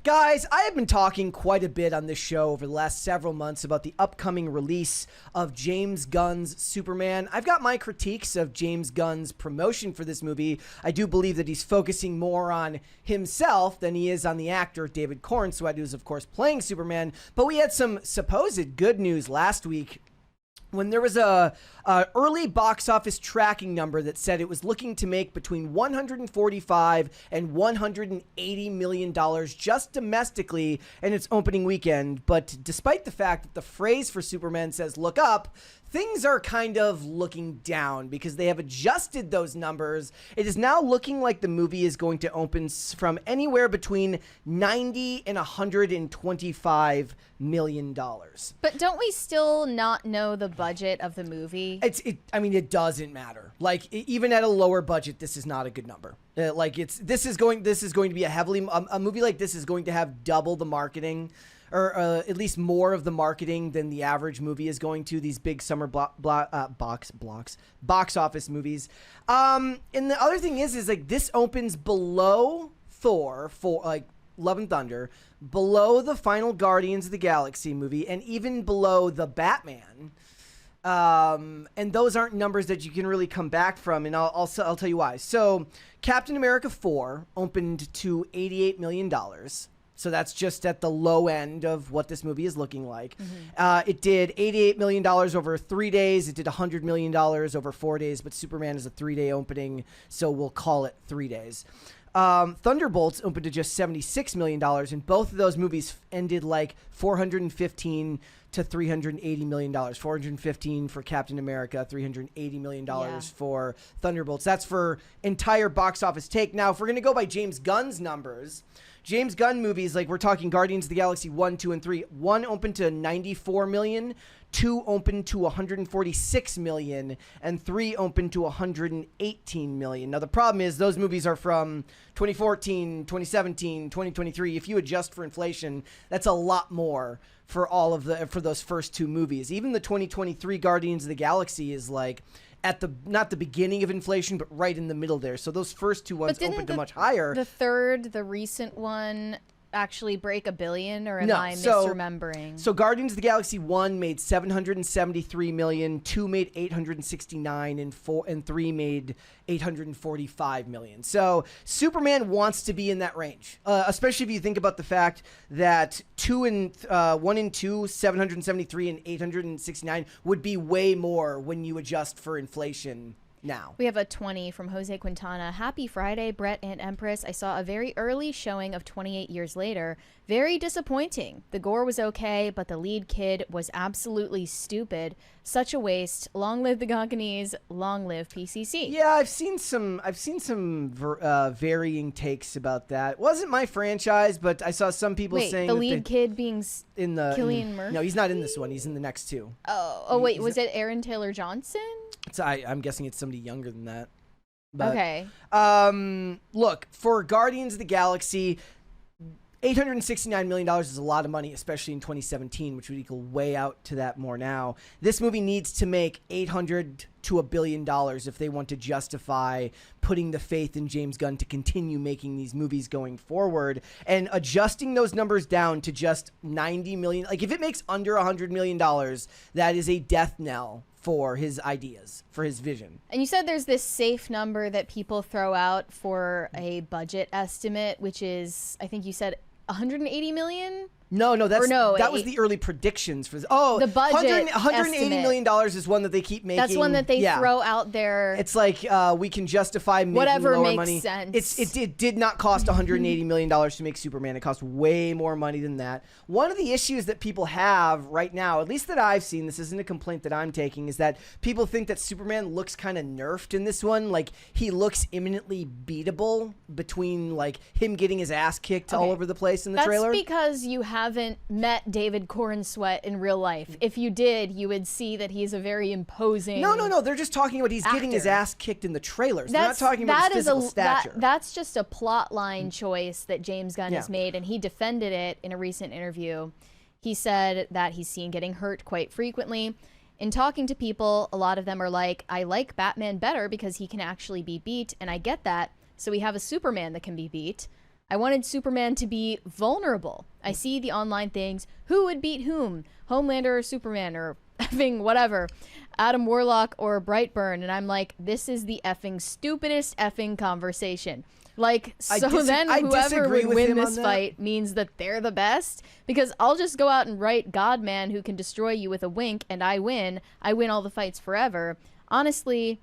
Guys, I have been talking quite a bit on this show over the last several months about the upcoming release of James Gunn's Superman. I've got my critiques of James Gunn's promotion for this movie. I do believe that he's focusing more on himself than he is on the actor David Cornsweet, who's of course playing Superman. But we had some supposed good news last week when there was a early box office tracking number that said it was looking to make between $145 and $180 million just domestically in its opening weekend. But despite the fact that the phrase for Superman says look up, things are kind of looking down because they have adjusted those numbers. It is now looking like the movie is going to open from anywhere between $90 and $125 million. But don't we still not know the budget of the movie? I mean, it doesn't matter. Like, even at a lower budget, this is not a good number. This is going to be a movie like this is going to have double the marketing, or at least more of the marketing than the average movie is going to. These big summer box office movies. And the other thing is like this opens below Thor for like Love and Thunder, below the final Guardians of the Galaxy movie, and even below the Batman. And those aren't numbers that you can really come back from, and I'll tell you why. So Captain America 4 opened to $88 million. So that's just at the low end of what this movie is looking like. Mm-hmm. It did $88 million over 3 days. It did $100 million over 4 days, but Superman is a 3-day opening, so we'll call it 3 days. Thunderbolts opened to just $76 million, and both of those movies ended like $415 to $380 million. $415 for Captain America, $380 million for Thunderbolts. That's for entire box office take. Now, if we're going to go by James Gunn's numbers, James Gunn movies, like we're talking Guardians of the Galaxy 1, 2, and 3. 1 opened to $94 million, 2 opened to $146 million, and 3 opened to $118 million. Now, the problem is those movies are from 2014, 2017, 2023. If you adjust for inflation, that's a lot more for for those first two movies. Even the 2023 Guardians of the Galaxy is like at not the beginning of inflation, but right in the middle there. So those first two ones opened to much higher. The recent one actually break $1 billion, or am I misremembering? So Guardians of the Galaxy 1 made $773 million, 2 made $869, and 3 made $845 million. So Superman wants to be in that range, especially if you think about the fact that 1 and 2, 773 and 869 would be way more when you adjust for inflation. Now. We have a 20 from Jose Quintana. Happy Friday, Brett and Empress. I saw a very early showing of 28 Years Later. Very disappointing. The gore was okay, but the lead kid was absolutely stupid. Such a waste. Long live the Gonkanese. Long live PCC. Yeah, I've seen some varying takes about that. It wasn't my franchise, but I saw some people saying the lead kid being Cillian Murphy. No, he's not in this one. He's in the next two. Wait, was it Aaron Taylor Johnson? I'm guessing it's somebody younger than that. But, okay. Look, for Guardians of the Galaxy, $869 million is a lot of money, especially in 2017, which would equal way out to that more now. This movie needs to make $800 to $1 billion if they want to justify putting the faith in James Gunn to continue making these movies going forward. And adjusting those numbers down to just $90 million, like if it makes under $100 million, that is a death knell for his ideas, for his vision. And you said there's this safe number that people throw out for a budget estimate, which is, I think you said 180 million? No, that was the early predictions for this. Oh, the budget $180 million is one that they keep making. That's one that they throw out there. It's like we can justify making whatever lower makes money. sense. It did not cost $180 million to make Superman. It cost way more money than that. One of the issues that people have right now, at least that I've seen, this isn't a complaint that I'm taking, is that people think that Superman looks kind of nerfed in this one. Like he looks imminently beatable between like him getting his ass kicked all over the place in the trailer. That's because you haven't met David Cornsweet in real life. If you did, you would see that he's a very imposing No. They're just talking about he's getting his ass kicked in the trailers. They're not talking about his physical stature. That's just a plot line choice that James Gunn has made, and he defended it in a recent interview. He said that he's seen getting hurt quite frequently. In talking to people, a lot of them are like, I like Batman better because he can actually be beat, and I get that. So we have a Superman that can be beat. I wanted Superman to be vulnerable. I see the online things. Who would beat whom? Homelander or Superman or effing whatever. Adam Warlock or Brightburn. And I'm like, this is the effing stupidest effing conversation. Like, so then whoever would win this fight means that they're the best? Because I'll just go out and write God-Man who can destroy you with a wink and I win. I win all the fights forever. Honestly...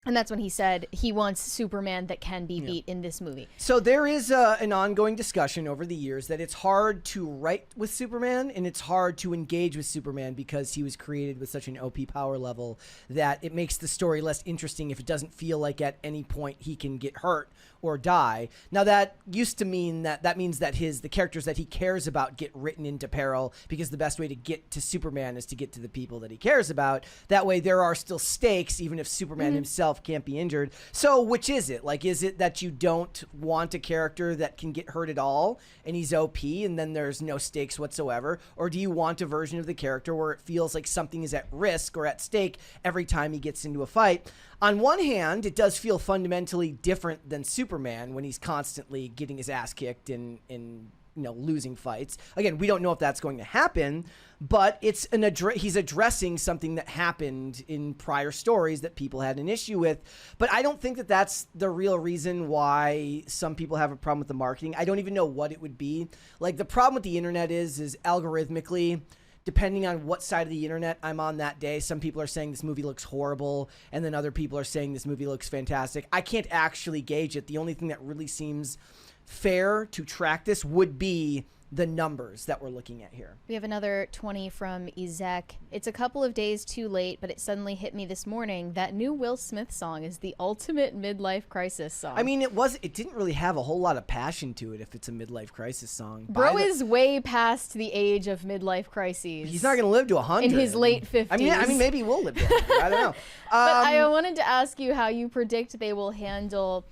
And that's when he said he wants Superman that can be beat in this movie. So there is an ongoing discussion over the years that it's hard to write with Superman and it's hard to engage with Superman because he was created with such an OP power level that it makes the story less interesting if it doesn't feel like at any point he can get hurt or die. Now that used to mean that means that the characters that he cares about get written into peril because the best way to get to Superman is to get to the people that he cares about. That way there are still stakes even if Superman himself can't be injured. So which is it? Like, is it that you don't want a character that can get hurt at all and he's OP and then there's no stakes whatsoever? Or do you want a version of the character where it feels like something is at risk or at stake every time he gets into a fight? On one hand, it does feel fundamentally different than Superman when he's constantly getting his ass kicked and losing fights. Again, we don't know if that's going to happen, but it's he's addressing something that happened in prior stories that people had an issue with. But I don't think that that's the real reason why some people have a problem with the marketing. I don't even know what it would be. Like, the problem with the internet is algorithmically, depending on what side of the internet I'm on that day, some people are saying this movie looks horrible, and then other people are saying this movie looks fantastic. I can't actually gauge it. The only thing that really seems fair to track this would be the numbers that we're looking at here. We have another 20 from Ezek. It's a couple of days too late, but it suddenly hit me this morning. That new Will Smith song is the ultimate midlife crisis song. I mean, it didn't really have a whole lot of passion to it if it's a midlife crisis song. Bro is way past the age of midlife crises. He's not going to live to 100. In his late 50s. I mean, maybe he will live to 100. I don't know. But I wanted to ask you how you predict they will handle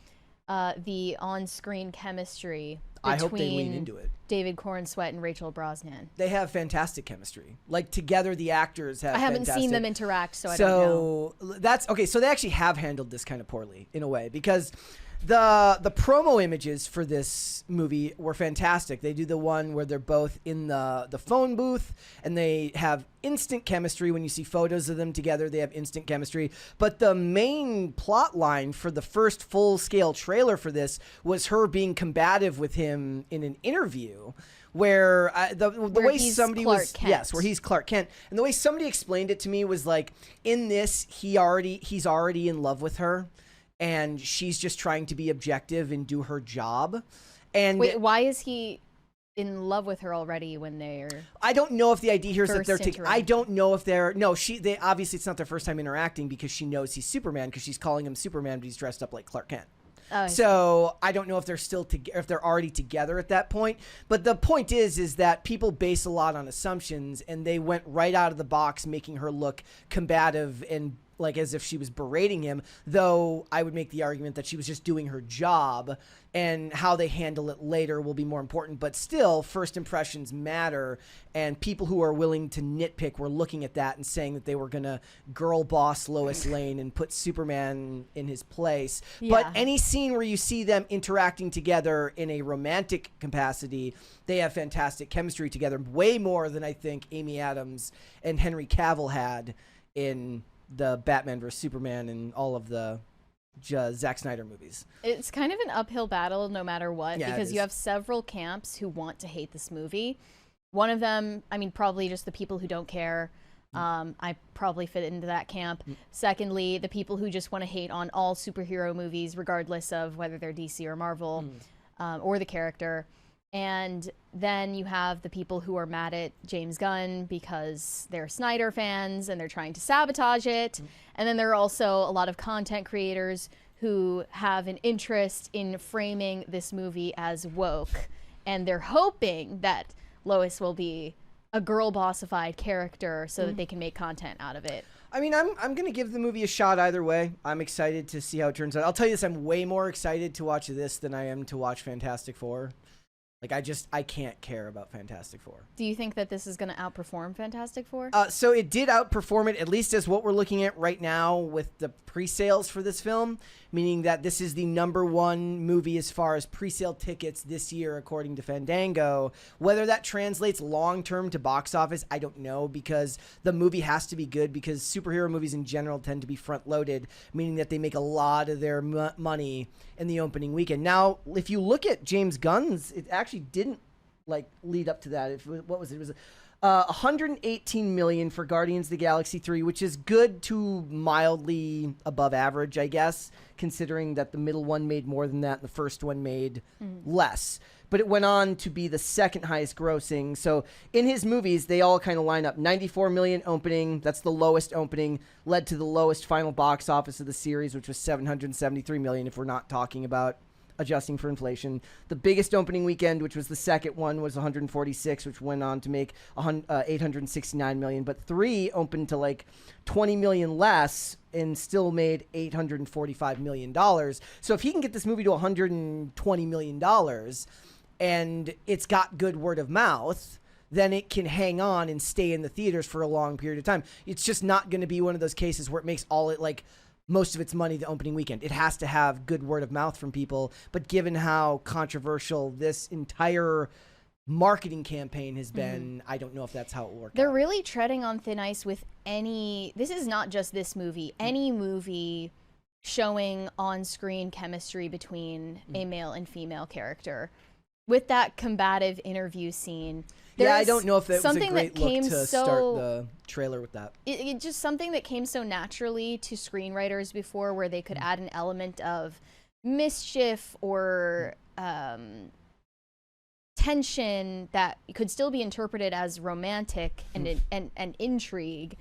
the on-screen chemistry between I hope they lean into it. David Cornsweet and Rachel Brosnan. They have fantastic chemistry. Like, together, the actors have. I haven't seen them interact, so I don't know. That's okay. So they actually have handled this kind of poorly in a way because the promo images for this movie were fantastic. They do the one where they're both in the phone booth and they have instant chemistry. When you see photos of them together, they have instant chemistry. But the main plot line for the first full-scale trailer for this was her being combative with him in an interview where the way somebody was Kent. Yes, where he's Clark Kent. And the way somebody explained it to me was like, in this, he's already in love with her. And she's just trying to be objective and do her job. And wait, why is he in love with her already when they're? I don't know if the idea here is that they're interacting? I don't know if they're they obviously it's not their first time interacting because she knows he's Superman because she's calling him Superman, but he's dressed up like Clark Kent. Oh, so I don't know if they're if they're already together at that point. But the point is that people base a lot on assumptions, and they went right out of the box making her look combative and like as if she was berating him, though I would make the argument that she was just doing her job, and how they handle it later will be more important. But still, first impressions matter, and people who are willing to nitpick were looking at that and saying that they were going to girl boss Lois Lane and put Superman in his place. Yeah. But any scene where you see them interacting together in a romantic capacity, they have fantastic chemistry together, way more than I think Amy Adams and Henry Cavill had in the Batman vs. Superman and all of the Zack Snyder movies. It's kind of an uphill battle no matter what, Yeah, because you have several camps who want to hate this movie. One of them, I mean, probably just the people who don't care. I probably fit into that camp. Secondly, the people who just want to hate on all superhero movies, regardless of whether they're DC or Marvel, or the character. And then you have the people who are mad at James Gunn because they're Snyder fans and they're trying to sabotage it. And then there are also a lot of content creators who have an interest in framing this movie as woke. And they're hoping that Lois will be a girl bossified character so that they can make content out of it. I mean, I'm going to give the movie a shot either way. I'm excited to see how it turns out. I'll tell you this, I'm way more excited to watch this than I am to watch Fantastic Four. Like, I can't care about Fantastic Four. Do you think that this is going to outperform Fantastic Four? So it did outperform it, at least as what we're looking at right now with the pre-sales for this film, meaning that this is the #1 movie as far as pre-sale tickets this year, according to Fandango. Whether that translates long-term to box office, I don't know, because the movie has to be good, because superhero movies in general tend to be front-loaded, meaning that they make a lot of their money in the opening weekend. Now, if you look at James Gunn's, it actually didn't like lead up to that. What was it? It was 118 million for Guardians of the Galaxy 3, which is good to mildly above average, I guess, considering that the middle one made more than that and the first one made less. But it went on to be the second highest grossing. So in his movies, they all kind of line up. 94 million opening, that's the lowest opening, led to the lowest final box office of the series, which was 773 million if we're not talking about adjusting for inflation. The biggest opening weekend, which was the second one, was 146, which went on to make 869 million. But 3 opened to like 20 million less and still made $845 million. So if he can get this movie to $120 million and it's got good word of mouth, then it can hang on and stay in the theaters for a long period of time. It's just not going to be one of those cases where it makes most of its money the opening weekend. It has to have good word of mouth from people. But given how controversial this entire marketing campaign has been, I don't know if that's how it works. They're really treading on thin ice with this is not just this movie, any movie showing on-screen chemistry between a male and female character. With that combative interview scene. Yeah, I don't know if that was a something great that came look to start the trailer with that. It just something that came so naturally to screenwriters before, where they could add an element of mischief or tension that could still be interpreted as romantic and intrigue.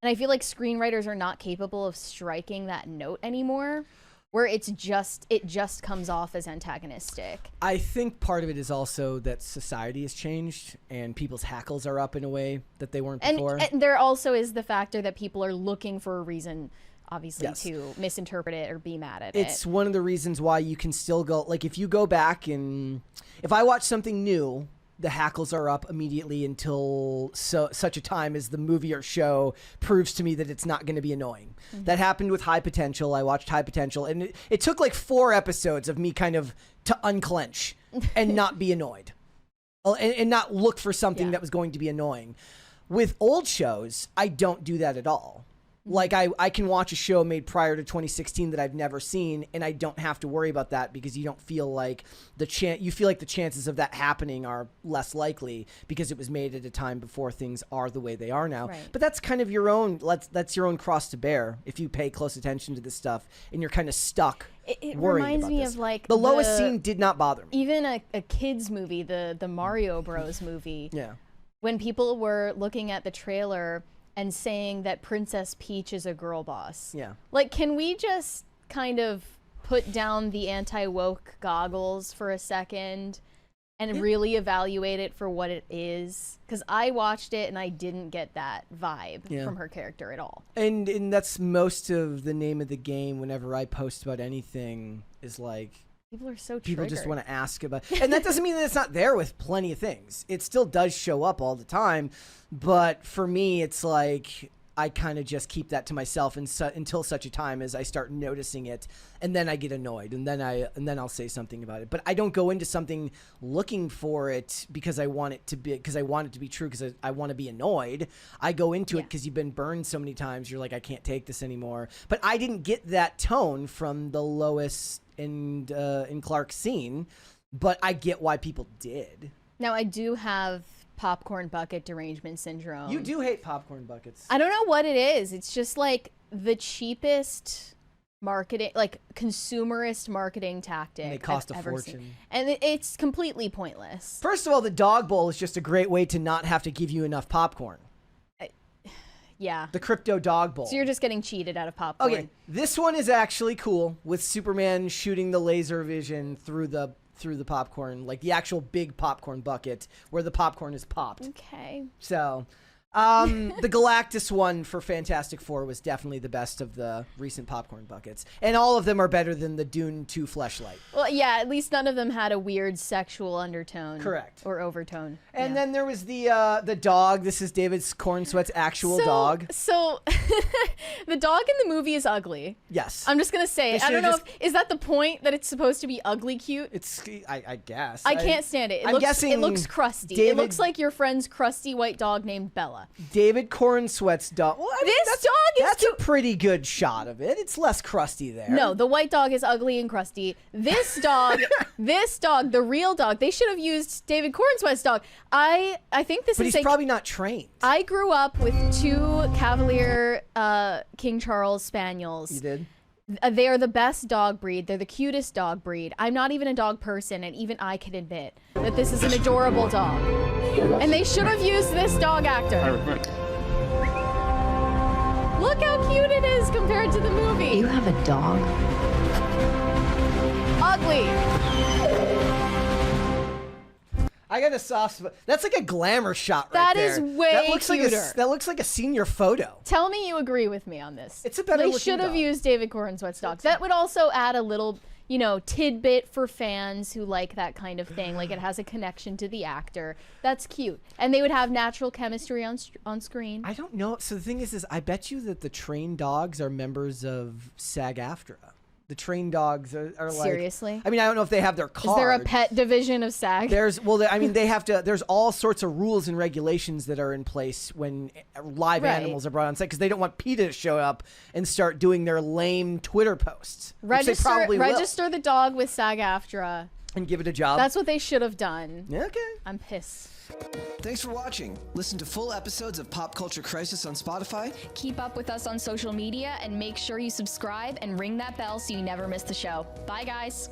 And I feel like screenwriters are not capable of striking that note anymore, where it just comes off as antagonistic. I think part of it is also that society has changed and people's hackles are up in a way that they weren't before. And there also is the factor that people are looking for a reason, obviously, to misinterpret it or be mad at it. It's one of the reasons why you can still go, like, if you go back and if I watch something new, the hackles are up immediately until such a time as the movie or show proves to me that it's not going to be annoying. That happened with High Potential. I watched High Potential, and it took like 4 episodes of me kind of to unclench and not be annoyed and not look for something that was going to be annoying. With old shows, I don't do that at all. Like, I can watch a show made prior to 2016 that I've never seen, and I don't have to worry about that because you don't feel like you feel like the chances of that happening are less likely because it was made at a time before things are the way they are now. Right. But that's kind of that's your own cross to bear if you pay close attention to this stuff and you're kind of stuck. It reminds me of like the lowest scene did not bother me. Even a kids movie, the Mario Bros movie. Yeah. When people were looking at the trailer and saying that Princess Peach is a girl boss. Yeah. Like, can we just kind of put down the anti-woke goggles for a second and really evaluate it for what it is? Because I watched it and I didn't get that vibe from her character at all. And that's most of the name of the game whenever I post about anything is like, people are so triggered. People just want to ask about, and that doesn't mean that it's not there with plenty of things. It still does show up all the time, but for me, it's like I kind of just keep that to myself until such a time as I start noticing it, and then I get annoyed, and then I'll say something about it. But I don't go into something looking for it because I want it to be true because I want to be annoyed. I go into it because you've been burned so many times. You're like, I can't take this anymore. But I didn't get that tone from the Lois and Clark scene, but I get why people did. Now, I do have popcorn bucket derangement syndrome. You do hate popcorn buckets. I don't know what it is. It's just like the cheapest marketing, like consumerist marketing tactic. And they cost I've a ever fortune. seen. And it's completely pointless. First of all, the dog bowl is just a great way to not have to give you enough popcorn. Yeah. The crypto dog bowl. So you're just getting cheated out of popcorn. Okay, this one is actually cool with Superman shooting the laser vision through the popcorn, like the actual big popcorn bucket where the popcorn is popped. Okay. So The Galactus one for Fantastic Four was definitely the best of the recent popcorn buckets. And all of them are better than the Dune 2 Fleshlight. Well, yeah, at least none of them had a weird sexual undertone. Correct. Or overtone. And then there was the dog. This is David Cornsweat's actual dog. So, the dog in the movie is ugly. Yes. I'm just going to say, I don't know is that the point, that it's supposed to be ugly cute? It's, I guess. I can't stand it. I'm guessing it looks crusty. David, it looks like your friend's crusty white dog named Bella. David Cornsweat's dog. Well, I mean, that's a pretty good shot of it. It's less crusty there. No, the white dog is ugly and crusty. This dog, the real dog, they should have used David Cornsweat's dog. I think this but is he's probably not trained. I grew up with 2 Cavalier King Charles Spaniels. You did? They are the best dog breed. They're the cutest dog breed. I'm not even a dog person, and even I can admit that this is an adorable dog. And they should have used this dog actor. Look how cute it is compared to the movie. You have a dog? Ugly. I got a soft spot. That's like a glamour shot right there. That is way cuter. That looks like a senior photo. Tell me you agree with me on this. It's a better looking They should have dog. used David Cornsweat's dog. That would also add a little, tidbit for fans who like that kind of thing. Like it has a connection to the actor. That's cute. And they would have natural chemistry on screen. I don't know. So the thing is I bet you that the trained dogs are members of SAG-AFTRA. The trained dogs are like... Seriously? I mean, I don't know if they have their cards. Is there a pet division of SAG? They have to... There's all sorts of rules and regulations that are in place when live animals are brought on set because they don't want PETA to show up and start doing their lame Twitter posts. Register the dog with SAG-AFTRA. And give it a job. That's what they should have done. Okay. I'm pissed. Thanks for watching. Listen to full episodes of Pop Culture Crisis on Spotify. Keep up with us on social media and make sure you subscribe and ring that bell so you never miss the show. Bye, guys.